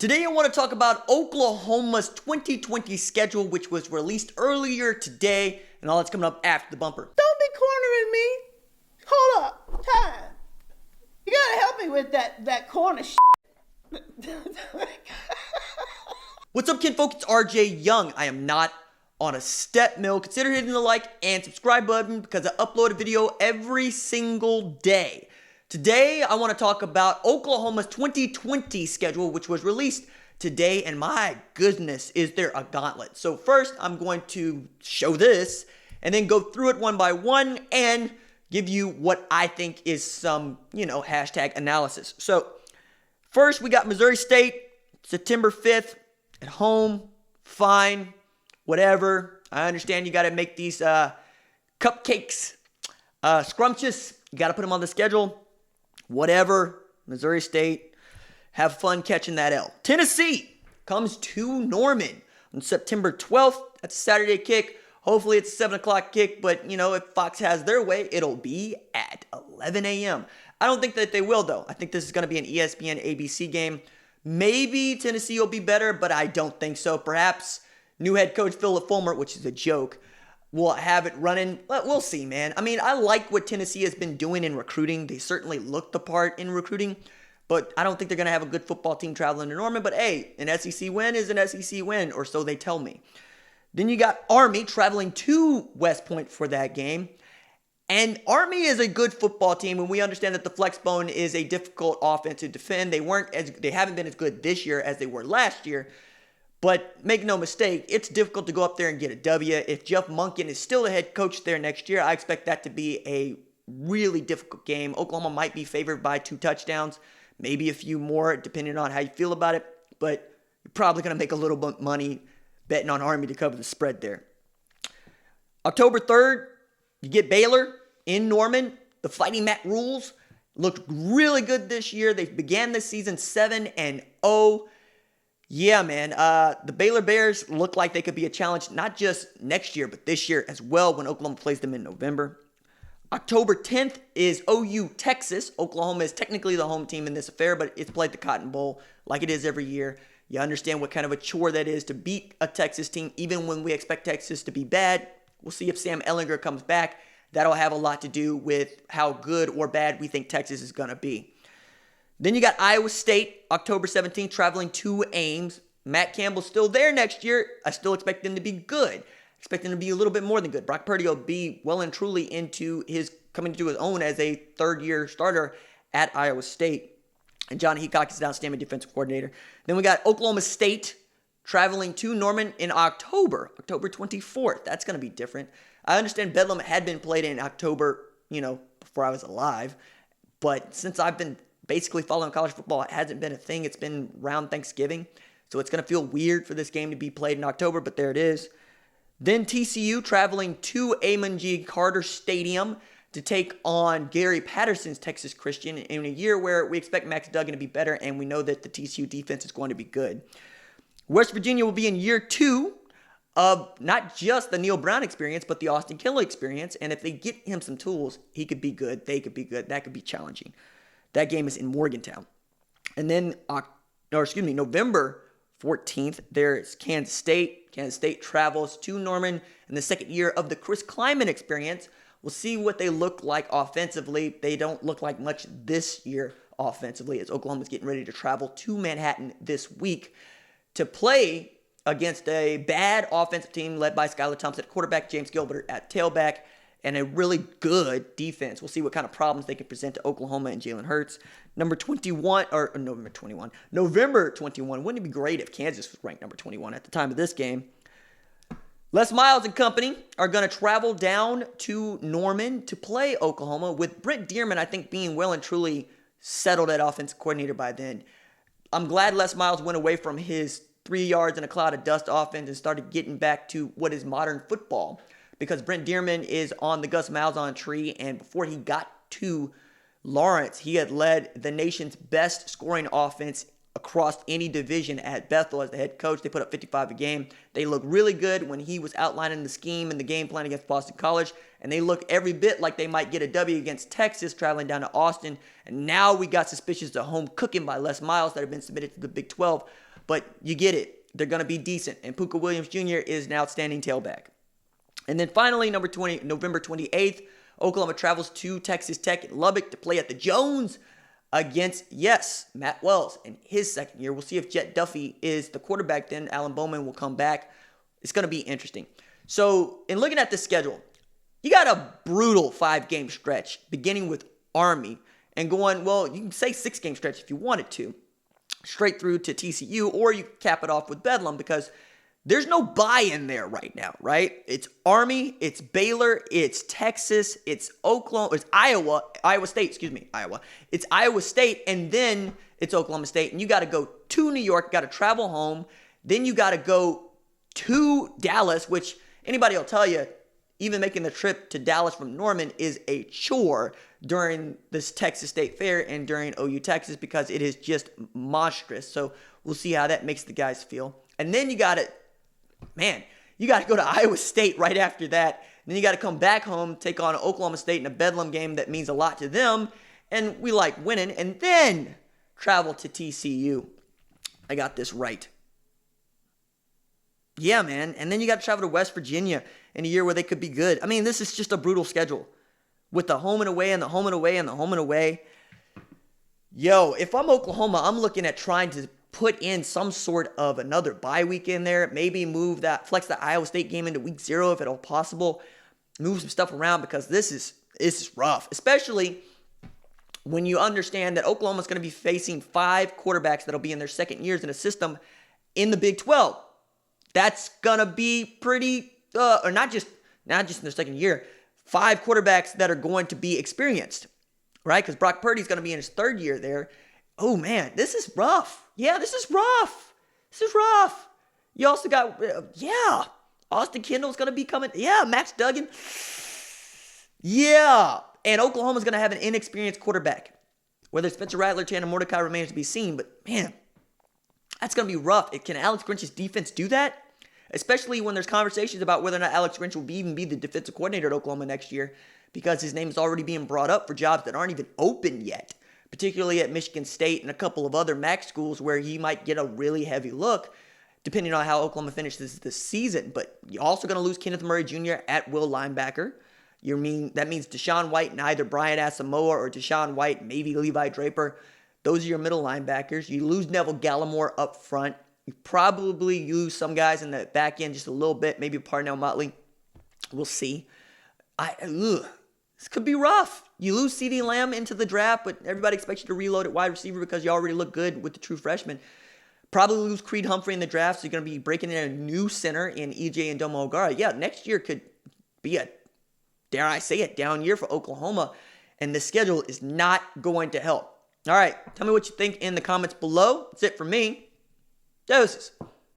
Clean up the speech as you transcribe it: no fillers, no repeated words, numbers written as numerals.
Today I want to talk about Oklahoma's 2020 schedule, which was released earlier today, and all that's coming up after the bumper. Don't be cornering me. Hold up. Time. You gotta help me with that corner shit. What's up, kinfolk? It's RJ Young. I am not on a step mill. Consider hitting the like and subscribe button because I upload a video every single day. Today, I want to talk about Oklahoma's 2020 schedule, which was released today, and my goodness, is there a gauntlet. So first, I'm going to show this, and then go through it one by one, and give you what I think is some, hashtag analysis. So first, we got Missouri State, September 5th, at home, fine, whatever. I understand you got to make these cupcakes scrumptious. You got to put them on the schedule. Whatever, Missouri State, have fun catching that L. Tennessee comes to Norman on September 12th. That's a Saturday kick. Hopefully it's a 7 o'clock kick, but, if Fox has their way, it'll be at 11 a.m. I don't think that they will, though. I think this is going to be an ESPN ABC game. Maybe Tennessee will be better, but I don't think so. Perhaps new head coach Philip Fulmer, which is a joke, will have it running. We'll see, man. I mean, I like what Tennessee has been doing in recruiting. They certainly look the part in recruiting, but I don't think they're going to have a good football team traveling to Norman. But hey, an SEC win is an SEC win, or so they tell me. Then you got Army traveling to West Point for that game. And Army is a good football team, and we understand that the flex bone is a difficult offense to defend. They haven't been as good this year as they were last year. But make no mistake, it's difficult to go up there and get a W. If Jeff Monken is still the head coach there next year, I expect that to be a really difficult game. Oklahoma might be favored by 2 touchdowns, maybe a few more, depending on how you feel about it. But you're probably going to make a little bit of money betting on Army to cover the spread there. October 3rd, you get Baylor in Norman. The Fighting Matt Rules looked really good this year. They began the season 7-0. Yeah, man. The Baylor Bears look like they could be a challenge, not just next year, but this year as well when Oklahoma plays them in November. October 10th is OU Texas. Oklahoma is technically the home team in this affair, but it's played the Cotton Bowl like it is every year. You understand what kind of a chore that is to beat a Texas team, even when we expect Texas to be bad. We'll see if Sam Ehlinger comes back. That'll have a lot to do with how good or bad we think Texas is going to be. Then you got Iowa State, October 17th, traveling to Ames. Matt Campbell's still there next year. I still expect them to be good. I expect them to be a little bit more than good. Brock Purdy will be well and truly coming into his own as a third-year starter at Iowa State. And John Heacock is an outstanding defensive coordinator. Then we got Oklahoma State traveling to Norman in October 24th. That's going to be different. I understand Bedlam had been played in October, before I was alive. But since I've been basically following college football, it hasn't been a thing. It's been around Thanksgiving. So it's going to feel weird for this game to be played in October, but there it is. Then TCU traveling to Amon G. Carter Stadium to take on Gary Patterson's Texas Christian in a year where we expect Max Duggan to be better, and we know that the TCU defense is going to be good. West Virginia will be in year 2 of not just the Neil Brown experience, but the Austin Kinley experience. And if they get him some tools, he could be good. They could be good. That could be challenging. That game is in Morgantown. And then, November 14th, there's Kansas State. Kansas State travels to Norman in the second year of the Chris Kleiman experience. We'll see what they look like offensively. They don't look like much this year offensively, as Oklahoma's getting ready to travel to Manhattan this week to play against a bad offensive team led by Skylar Thompson at quarterback, James Gilbert at tailback, and a really good defense. We'll see what kind of problems they can present to Oklahoma and Jalen Hurts. November 21. Wouldn't it be great if Kansas was ranked number 21 at the time of this game? Les Miles and company are going to travel down to Norman to play Oklahoma, with Brent Dearman, I think, being well and truly settled at offensive coordinator by then. I'm glad Les Miles went away from his 3 yards in a cloud of dust offense and started getting back to what is modern football, because Brent Dearman is on the Gus Malzahn tree, and before he got to Lawrence, he had led the nation's best scoring offense across any division at Bethel as the head coach. They put up 55 a game. They looked really good when he was outlining the scheme and the game plan against Boston College, and they look every bit like they might get a W against Texas traveling down to Austin. And now we got suspicions of home cooking by Les Miles that have been submitted to the Big 12. but you get it. They're going to be decent. And Puka Williams Jr. is an outstanding tailback. And then finally, November 28th, Oklahoma travels to Texas Tech in Lubbock to play at the Jones against, yes, Matt Wells in his second year. We'll see if Jet Duffy is the quarterback then. Alan Bowman will come back. It's going to be interesting. So in looking at the schedule, you got a brutal 5-game stretch beginning with Army and going, well, you can say 6-game stretch if you wanted to, straight through to TCU, or you cap it off with Bedlam because there's no bye in there right now, right? It's Army, it's Baylor, it's Texas, it's Oklahoma, it's Iowa State, Iowa. It's Iowa State, and then it's Oklahoma State. And you got to go to New York, got to travel home. Then you got to go to Dallas, which anybody will tell you, even making the trip to Dallas from Norman is a chore during this Texas State Fair and during OU Texas because it is just monstrous. So we'll see how that makes the guys feel. And then you got to go to Iowa State right after that. Then you got to come back home, take on Oklahoma State in a Bedlam game that means a lot to them. And we like winning. And then travel to TCU. I got this right. Yeah, man. And then you got to travel to West Virginia in a year where they could be good. I mean, this is just a brutal schedule with the home and away and the home and away and the home and away. Yo, if I'm Oklahoma, I'm looking at trying to put in some sort of another bye week in there. Maybe flex the Iowa State game into week 0 if at all possible. Move some stuff around because this is rough, especially when you understand that Oklahoma's going to be facing 5 quarterbacks that'll be in their second years in a system in the Big 12. That's going to be pretty, or not just in their second year, 5 quarterbacks that are going to be experienced, right? Because Brock Purdy's going to be in his 3rd year there. Oh, man, this is rough. Yeah, this is rough. You also got, Austin Kendall's going to be coming. Yeah, Max Duggan. Yeah, and Oklahoma's going to have an inexperienced quarterback. Whether Spencer Rattler, Tanner Mordecai remains to be seen, but, man, that's going to be rough. Can Alex Grinch's defense do that? Especially when there's conversations about whether or not Alex Grinch will even be the defensive coordinator at Oklahoma next year because his name is already being brought up for jobs that aren't even open yet, particularly at Michigan State and a couple of other MAC schools where he might get a really heavy look depending on how Oklahoma finishes this season. But you're also going to lose Kenneth Murray Jr. at will linebacker. That means Deshaun White and either Brian Asamoah or Deshaun White, maybe Levi Draper. Those are your middle linebackers. You lose Neville Gallimore up front. You probably use some guys in the back end just a little bit, maybe Parnell Motley. We'll see. This could be rough. You lose CeeDee Lamb into the draft, but everybody expects you to reload at wide receiver because you already look good with the true freshman. Probably lose Creed Humphrey in the draft, so you're going to be breaking in a new center in EJ and Domo O'Gara. Yeah, next year could be dare I say it, down year for Oklahoma, and the schedule is not going to help. All right, tell me what you think in the comments below. That's it for me. Doses.